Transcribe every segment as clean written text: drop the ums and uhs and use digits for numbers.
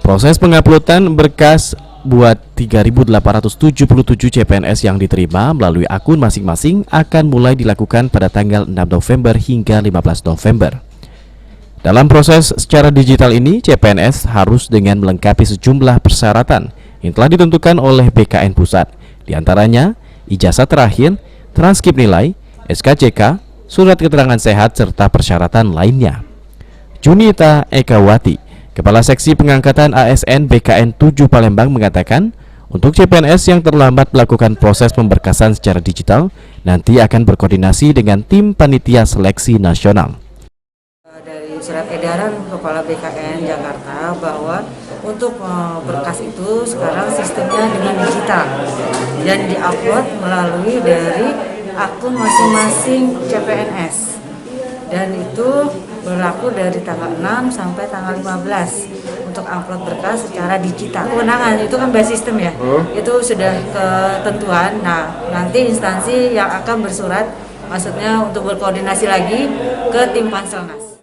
Proses penguploadan berkas buat 3.877 CPNS yang diterima melalui akun masing-masing akan mulai dilakukan pada tanggal 6 November hingga 15 November. Dalam proses secara digital ini, CPNS harus dengan melengkapi sejumlah persyaratan yang telah ditentukan oleh BKN Pusat, diantaranya ijazah terakhir, transkrip nilai, SKCK, surat keterangan sehat, serta persyaratan lainnya. Junita Ekawati, Kepala Seksi Pengangkatan ASN BKN 7 Palembang mengatakan, untuk CPNS yang terlambat melakukan proses pemberkasan secara digital, nanti akan berkoordinasi dengan tim panitia seleksi nasional. Dari surat edaran Kepala BKN Jakarta bahwa untuk berkas itu sekarang sistemnya dengan digital dan diupload melalui dari akun masing-masing CPNS, dan itu berlaku dari tanggal 6 sampai tanggal 15 untuk upload berkas secara digital. Kewenangan itu kan base sistem ya, itu sudah ketentuan. Nah, nanti instansi yang akan bersurat, maksudnya untuk berkoordinasi lagi ke tim Panselnas.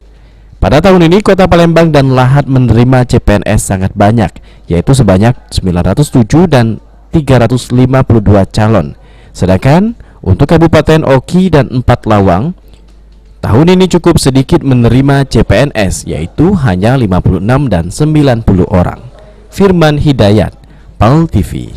Pada tahun ini, Kota Palembang dan Lahat menerima CPNS sangat banyak, yaitu sebanyak 907 dan 352 calon. Sedangkan untuk Kabupaten Oki dan 4 Lawang, tahun ini cukup sedikit menerima CPNS, yaitu hanya 56 dan 90 orang. Firman Hidayat, PAL TV.